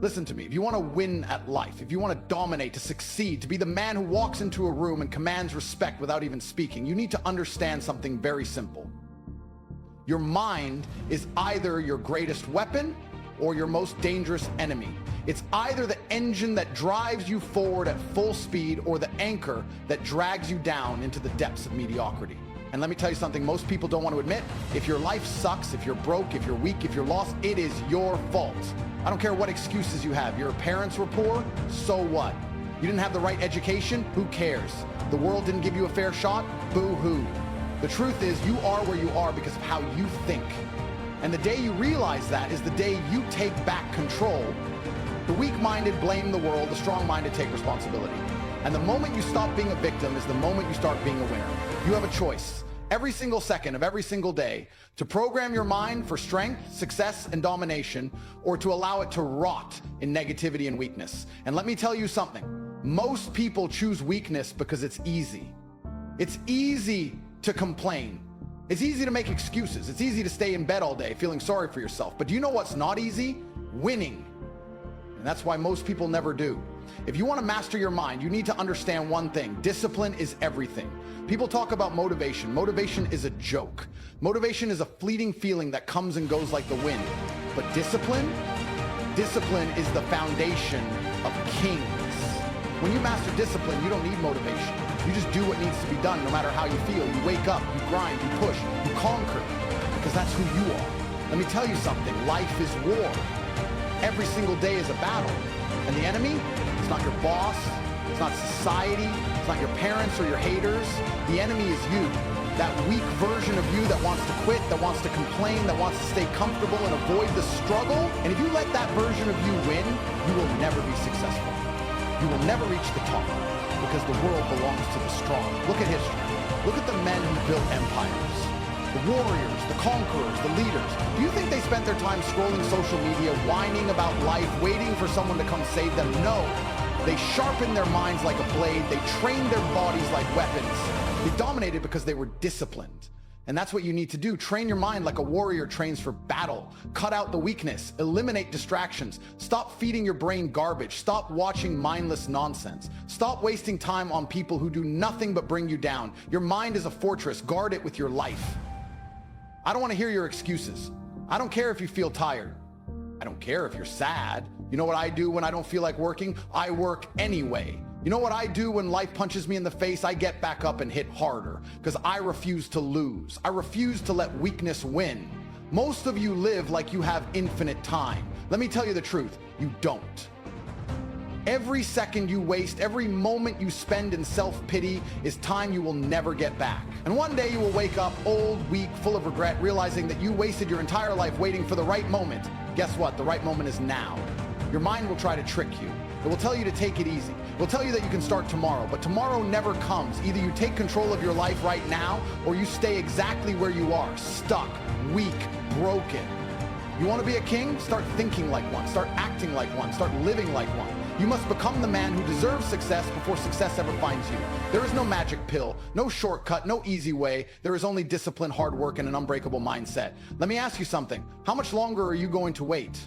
Listen to me. If you want to win at life, if you want to dominate, to succeed, to be the man who walks into a room and commands respect without even speaking, you need to understand something very simple. Your mind is either your greatest weapon or your most dangerous enemy. It's either the engine that drives you forward at full speed or the anchor that drags you down into the depths of mediocrity. And let me tell you something most people don't want to admit. If your life sucks, if you're broke, if you're weak, if you're lost, it is your fault. I don't care what excuses you have. Your parents were poor, so what? You didn't have the right education, who cares? The world didn't give you a fair shot, boo-hoo. The truth is, you are where you are because of how you think. And the day you realize that is the day you take back control. The weak-minded blame the world, the strong-minded take responsibility. And the moment you stop being a victim is the moment you start being a winner. You have a choice every single second of every single day to program your mind for strength, success, and domination, or to allow it to rot in negativity and weakness. And let me tell you something. Most people choose weakness because it's easy. It's easy to complain. It's easy to make excuses. It's easy to stay in bed all day feeling sorry for yourself. But do you know what's not easy? Winning. And that's why most people never do. If you want to master your mind, you need to understand one thing. Discipline is everything. People talk about motivation. Motivation is a joke. Motivation is a fleeting feeling that comes and goes like the wind. But discipline is the foundation of kings. When you master discipline, you don't need motivation. You just do what needs to be done no matter how you feel. You wake up, you grind, you push, you conquer, because that's who you are. Let me tell you something. Life is war. Every single day is a battle. And the enemy, it's not your boss, it's not society, it's not your parents or your haters. The enemy is you. That weak version of you that wants to quit, that wants to complain, that wants to stay comfortable and avoid the struggle. And if you let that version of you win, you will never be successful. You will never reach the top because the world belongs to the strong. Look at history. Look at the men who built empires. The warriors, the conquerors, the leaders. Do you think they spent their time scrolling social media, whining about life, waiting for someone to come save them? No. They sharpened their minds like a blade. They trained their bodies like weapons. They dominated because they were disciplined. And that's what you need to do. Train your mind like a warrior trains for battle. Cut out the weakness. Eliminate distractions. Stop feeding your brain garbage. Stop watching mindless nonsense. Stop wasting time on people who do nothing but bring you down. Your mind is a fortress. Guard it with your life. I don't want to hear your excuses. I don't care if you feel tired. I don't care if you're sad. You know what I do when I don't feel like working? I work anyway. You know what I do when life punches me in the face? I get back up and hit harder because I refuse to lose. I refuse to let weakness win. Most of you live like you have infinite time. Let me tell you the truth, you don't. Every second you waste, every moment you spend in self-pity is time you will never get back. And one day you will wake up old, weak, full of regret, realizing that you wasted your entire life waiting for the right moment. Guess what? The right moment is now. Your mind will try to trick you. It will tell you to take it easy. It will tell you that you can start tomorrow, but tomorrow never comes. Either you take control of your life right now, or you stay exactly where you are, stuck, weak, broken. You want to be a king? Start thinking like one. Start acting like one. Start living like one. You must become the man who deserves success before success ever finds you. There is no magic pill, no shortcut, no easy way. There is only discipline, hard work, and an unbreakable mindset. Let me ask you something. How much longer are you going to wait?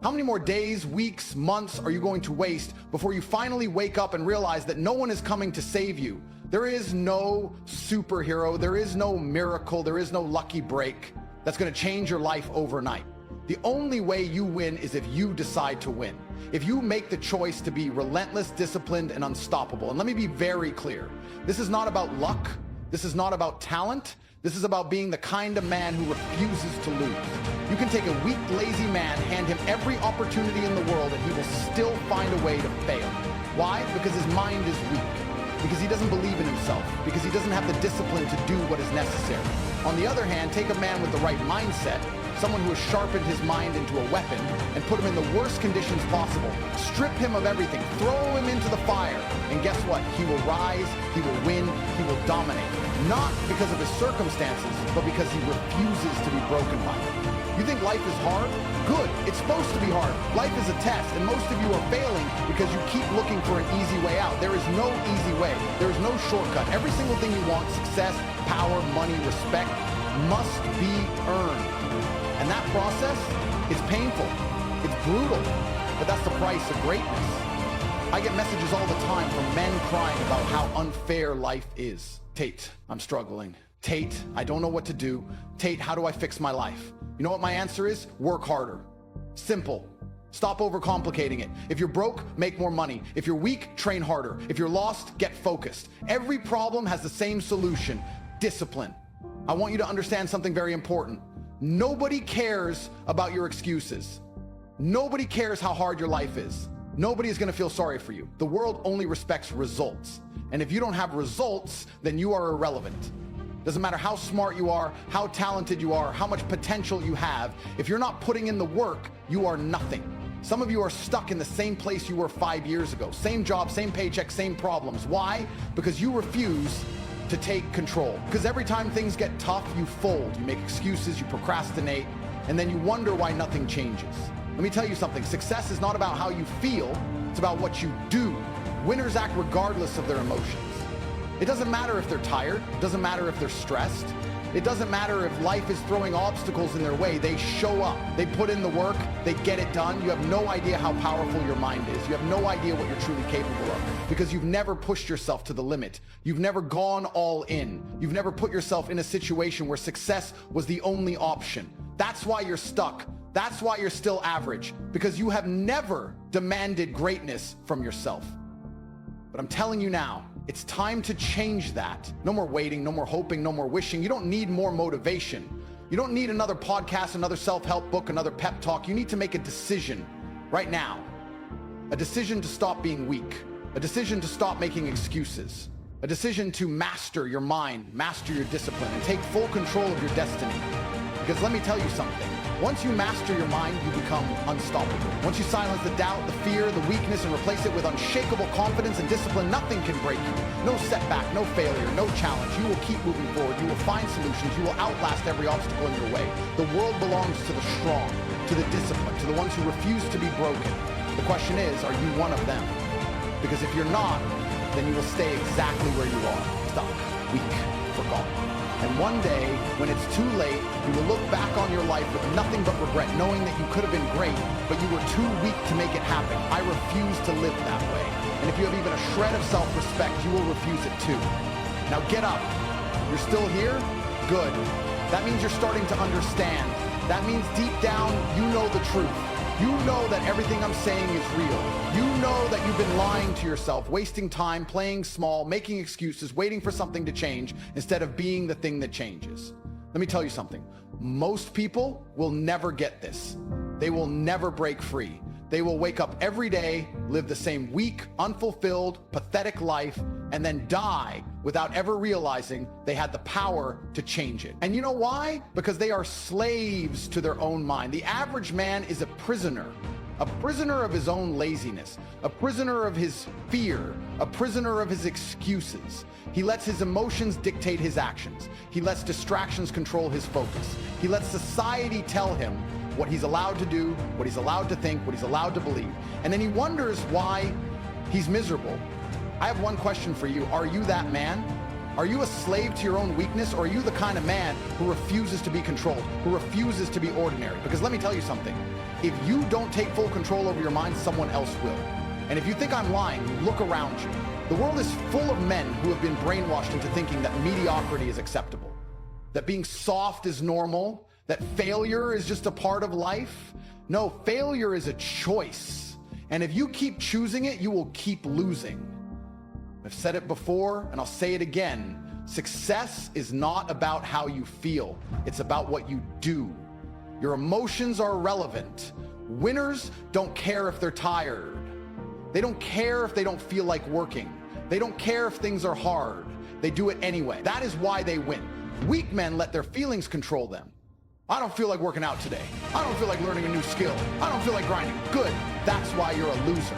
How many more days, weeks, months are you going to waste before you finally wake up and realize that no one is coming to save you? There is no superhero, there is no miracle, there is no lucky break that's going to change your life overnight. The only way you win is if you decide to win. If you make the choice to be relentless, disciplined, and unstoppable. And let me be very clear. This is not about luck. This is not about talent. This is about being the kind of man who refuses to lose. You can take a weak, lazy man, hand him every opportunity in the world, and he will still find a way to fail. Why? Because his mind is weak. Because he doesn't believe in himself. Because he doesn't have the discipline to do what is necessary. On the other hand, take a man with the right mindset, someone who has sharpened his mind into a weapon, and put him in the worst conditions possible. Strip him of everything. Throw him into the fire. And guess what? He will rise, he will win, he will dominate. Not because of his circumstances, but because he refuses to be broken by them. You think life is hard? Good. It's supposed to be hard. Life is a test, and most of you are failing because you keep looking for an easy way out. There is no easy way. There is no shortcut. Every single thing you want, success, power, money, respect, must be earned. And that process is painful. It's brutal. but that's the price of greatness. I get messages all the time from men crying about how unfair life is. Tate, I'm struggling. Tate, I don't know what to do. Tate, how do I fix my life? You know what my answer is? Work harder. Simple. Stop overcomplicating it. If you're broke, make more money. If you're weak, train harder. If you're lost, get focused. Every problem has the same solution: discipline. I want you to understand something very important. Nobody cares about your excuses. Nobody cares how hard your life is. Nobody is going to feel sorry for you. The world only respects results. And if you don't have results, then you are irrelevant. Doesn't matter how smart you are, how talented you are, how much potential you have. If you're not putting in the work, you are nothing. Some of you are stuck in the same place you were 5 years ago. Same job, same paycheck, same problems. Why? Because you refuse to take control. Because every time things get tough, you fold. You make excuses, you procrastinate, and then you wonder why nothing changes. Let me tell you something. Success is not about how you feel. It's about what you do. Winners act regardless of their emotions. It doesn't matter if they're tired. It doesn't matter if they're stressed. It doesn't matter if life is throwing obstacles in their way. They show up. They put in the work. They get it done. You have no idea how powerful your mind is. You have no idea what you're truly capable of because you've never pushed yourself to the limit. You've never gone all in. You've never put yourself in a situation where success was the only option. That's why you're stuck. That's why you're still average, because you have never demanded greatness from yourself. But I'm telling you now, it's time to change that. No more waiting, no more hoping, no more wishing. You don't need more motivation. You don't need another podcast, another self-help book, another pep talk. You need to make a decision right now. A decision to stop being weak. A decision to stop making excuses. A decision to master your mind, master your discipline, and take full control of your destiny. Because let me tell you something. Once you master your mind, you become unstoppable. Once you silence the doubt, the fear, the weakness, and replace it with unshakable confidence and discipline, nothing can break you. No setback, no failure, no challenge. You will keep moving forward. You will find solutions. You will outlast every obstacle in your way. The world belongs to the strong, to the disciplined, to the ones who refuse to be broken. The question is, are you one of them? Because if you're not, then you will stay exactly where you are, stuck, weak, forgotten. And one day, when it's too late, you will look back on your life with nothing but regret, knowing that you could have been great, but you were too weak to make it happen. I refuse to live that way. And if you have even a shred of self-respect, you will refuse it too. Now get up. You're still here? Good. That means you're starting to understand. That means deep down, you know the truth. You know that everything I'm saying is real. You know that you've been lying to yourself, wasting time, playing small, making excuses, waiting for something to change instead of being the thing that changes. Let me tell you something. Most people will never get this. They will never break free. They will wake up every day, live the same weak, unfulfilled, pathetic life, and then die without ever realizing they had the power to change it. And you know why? Because they are slaves to their own mind. The average man is a prisoner of his own laziness, a prisoner of his fear, a prisoner of his excuses. He lets his emotions dictate his actions. He lets distractions control his focus. He lets society tell him what he's allowed to do, what he's allowed to think, what he's allowed to believe. And then he wonders why he's miserable. I have one question for you. Are you that man? Are you a slave to your own weakness, or are you the kind of man who refuses to be controlled, who refuses to be ordinary? Because let me tell you something. If you don't take full control over your mind, someone else will. And if you think I'm lying, look around you. The world is full of men who have been brainwashed into thinking that mediocrity is acceptable, that being soft is normal, that failure is just a part of life. No, failure is a choice. And if you keep choosing it, you will keep losing. I've said it before, and I'll say it again. Success is not about how you feel. It's about what you do. Your emotions are irrelevant. Winners don't care if they're tired. They don't care if they don't feel like working. They don't care if things are hard. They do it anyway. That is why they win. Weak men let their feelings control them. I don't feel like working out today. I don't feel like learning a new skill. I don't feel like grinding. Good. That's why you're a loser.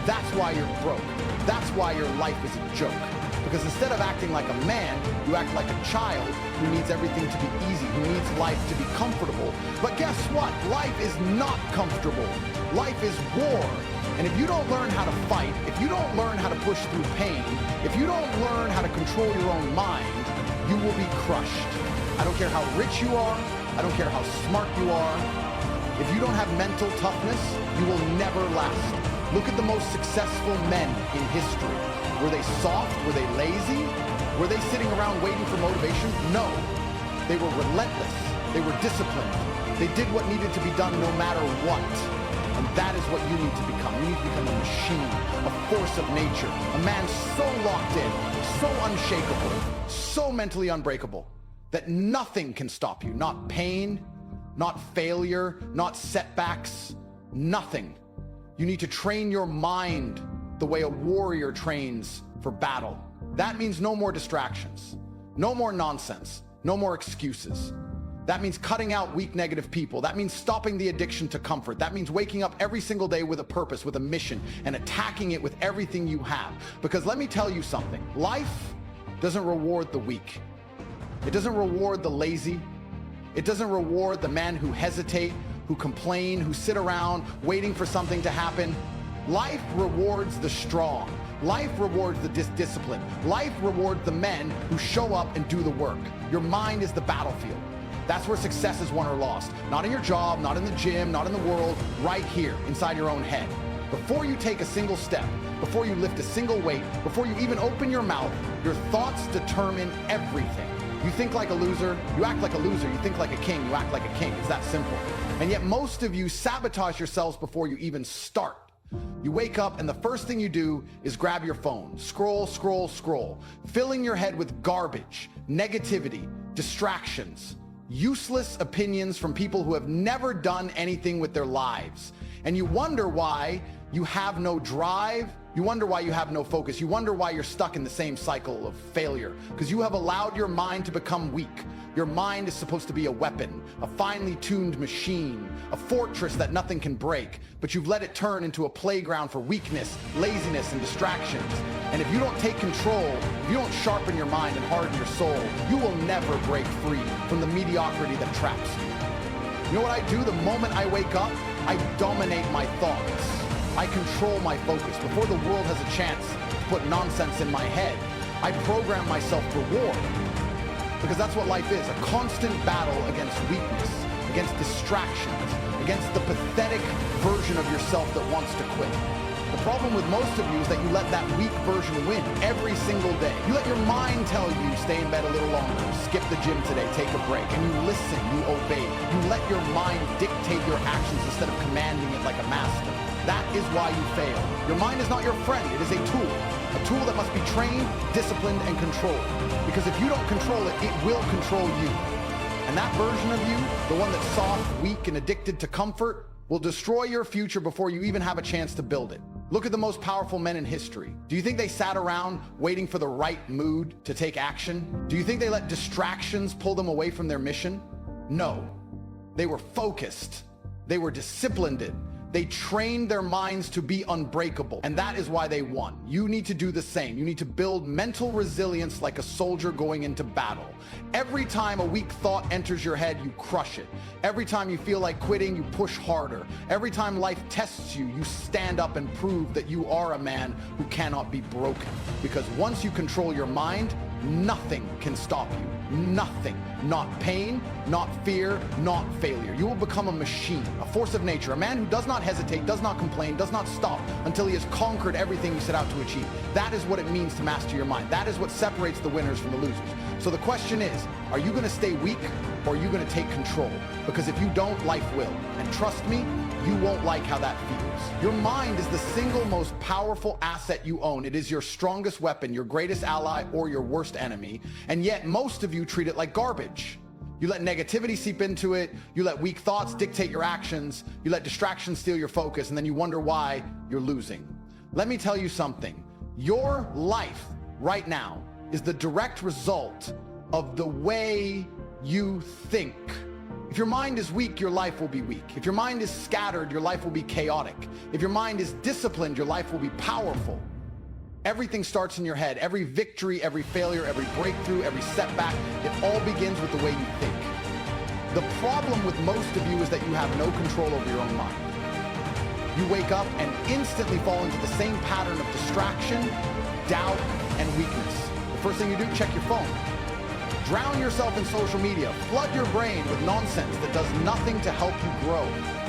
That's why you're broke. That's why your life is a joke. Because instead of acting like a man, you act like a child who needs everything to be easy, who needs life to be comfortable. But guess what? Life is not comfortable. Life is war. And if you don't learn how to fight, if you don't learn how to push through pain, if you don't learn how to control your own mind, you will be crushed. I don't care how rich you are. I don't care how smart you are. If you you don't have mental toughness, you will never last. Look at the most successful men in history. Were they soft? Were they lazy? Were they sitting around waiting for motivation? No. They were relentless. They were disciplined. They did what needed to be done no matter what. And that is what you need to become. You need to become a machine, a force of nature, a man so locked in, so unshakable, so mentally unbreakable that nothing can stop you. Not pain, not failure, not setbacks, nothing. You need to train your mind the way a warrior trains for battle. That means no more distractions, no more nonsense, no more excuses. That means cutting out weak, negative people. That means stopping the addiction to comfort. That means waking up every single day with a purpose, with a mission, and attacking it with everything you have. Because let me tell you something, life doesn't reward the weak. It doesn't reward the lazy. It doesn't reward the men who hesitate, who complain, who sit around waiting for something to happen. Life rewards the strong. Life rewards the disciplined. Life rewards the men who show up and do the work. Your mind is the battlefield. That's where success is won or lost. Not in your job, not in the gym, not in the world, right here, inside your own head. Before you take a single step, before you lift a single weight, before you even open your mouth, your thoughts determine everything. You think like a loser, you act like a loser. You think like a king, you act like a king. It's that simple. And yet most of you sabotage yourselves before you even start. You wake up and the first thing you do is grab your phone, scroll, scroll, scroll, filling your head with garbage, negativity, distractions, useless opinions from people who have never done anything with their lives. And you wonder why you have no drive. You wonder why you have no focus. You wonder why you're stuck in the same cycle of failure, because you have allowed your mind to become weak. Your mind is supposed to be a weapon, a finely tuned machine, a fortress that nothing can break, but you've let it turn into a playground for weakness, laziness, and distractions. And if you don't take control, if you don't sharpen your mind and harden your soul, you will never break free from the mediocrity that traps you. You know what I do the moment I wake up? I dominate my thoughts. I control my focus. Before the world has a chance to put nonsense in my head, I program myself for war. Because that's what life is, a constant battle against weakness, against distractions, against the pathetic version of yourself that wants to quit. The problem with most of you is that you let that weak version win every single day. You let your mind tell you, stay in bed a little longer, skip the gym today, take a break, and you listen, you obey. You let your mind dictate your actions instead of commanding it like a master. That is why you fail. Your mind is not your friend, it is a tool that must be trained, disciplined, and controlled. Because if you don't control it, it will control you. And that version of you, the one that's soft, weak, and addicted to comfort, will destroy your future before you even have a chance to build it. Look at the most powerful men in history. Do you think they sat around waiting for the right mood to take action? Do you think they let distractions pull them away from their mission? No. They were focused. They were disciplined. They trained their minds to be unbreakable, and that is why they won. You need to do the same. You need to build mental resilience like a soldier going into battle. Every time a weak thought enters your head, you crush it. Every time you feel like quitting, you push harder. Every time life tests you, you stand up and prove that you are a man who cannot be broken. Because once you control your mind, nothing can stop you. Nothing. Not pain, not fear, not failure. You will become a machine, a force of nature, a man who does not hesitate, does not complain, does not stop until he has conquered everything he set out to achieve. That is what it means to master your mind. That is what separates the winners from the losers. So the question is, are you going to stay weak or are you going to take control? Because if you don't, life will. And trust me, you won't like how that feels. Your mind is the single most powerful asset you own. It is your strongest weapon, your greatest ally, or your worst enemy. And yet most of you treat it like garbage. You let negativity seep into it. You let weak thoughts dictate your actions. You let distractions steal your focus, and then you wonder why you're losing. Let me tell you something. Your life right now is the direct result of the way you think. If your mind is weak, your life will be weak. If your mind is scattered, your life will be chaotic. If your mind is disciplined, your life will be powerful. Everything starts in your head. Every victory, every failure, every breakthrough, every setback, it all begins with the way you think. The problem with most of you is that you have no control over your own mind. You wake up and instantly fall into the same pattern of distraction, doubt, and weakness. The first thing you do, check your phone. Drown yourself in social media. Flood your brain with nonsense that does nothing to help you grow.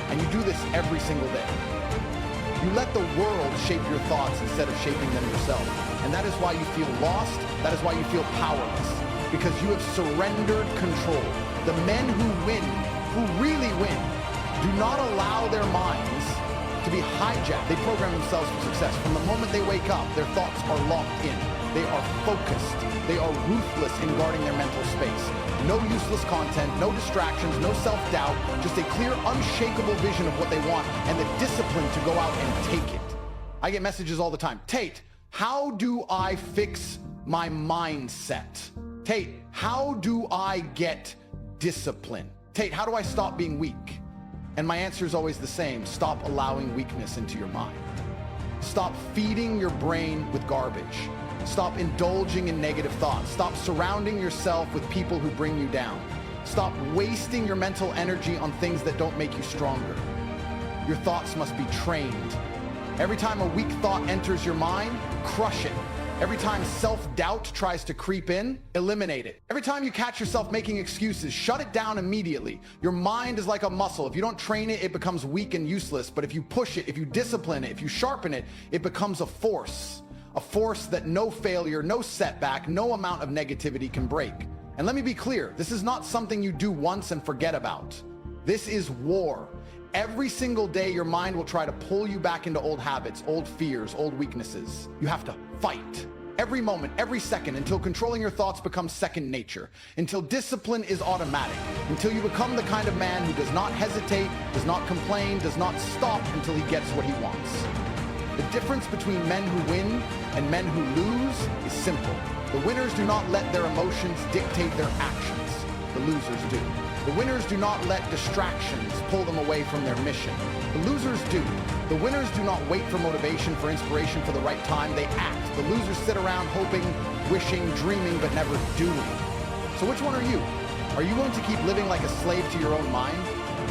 And you do this every single day. You let the world shape your thoughts instead of shaping them yourself. And that is why you feel lost. That is why you feel powerless. Because you have surrendered control. The men who win, who really win, do not allow their minds to be hijacked. They program themselves for success. From the moment they wake up, their thoughts are locked in. They are focused. They are ruthless in guarding their mental space. No useless content, no distractions, no self-doubt, just a clear, unshakable vision of what they want and the discipline to go out and take it. I get messages all the time. Tate, how do I fix my mindset? Tate, how do I get discipline? Tate, how do I stop being weak? And my answer is always the same. Stop allowing weakness into your mind. Stop feeding your brain with garbage. Stop indulging in negative thoughts. Stop surrounding yourself with people who bring you down. Stop wasting your mental energy on things that don't make you stronger. Your thoughts must be trained. Every time a weak thought enters your mind, crush it. Every time self-doubt tries to creep in, eliminate it. Every time you catch yourself making excuses, shut it down immediately. Your mind is like a muscle. If you don't train it, it becomes weak and useless. But if you push it, if you discipline it, if you sharpen it, it becomes a force. A force that no failure, no setback, no amount of negativity can break. And let me be clear, this is not something you do once and forget about. This is war. Every single day, your mind will try to pull you back into old habits, old fears, old weaknesses. You have to fight every moment, every second, until controlling your thoughts becomes second nature, until discipline is automatic, until you become the kind of man who does not hesitate, does not complain, does not stop until he gets what he wants. The difference between men who win and men who lose is simple. The winners do not let their emotions dictate their actions. The losers do. The winners do not let distractions pull them away from their mission. The losers do. The winners do not wait for motivation, for inspiration, for the right time. They act. The losers sit around hoping, wishing, dreaming, but never doing. So which one are you? Are you going to keep living like a slave to your own mind,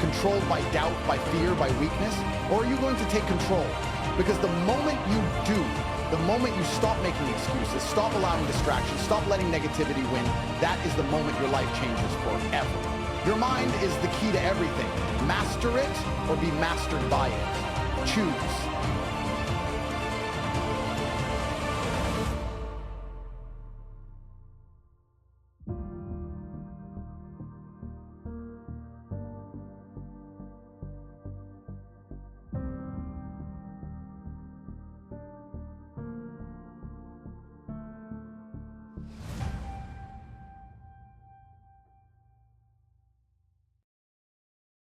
controlled by doubt, by fear, by weakness? Or are you going to take control? Because the moment you do, the moment you stop making excuses, stop allowing distractions, stop letting negativity win, that is the moment your life changes forever. Your mind is the key to everything. Master it or be mastered by it. Choose.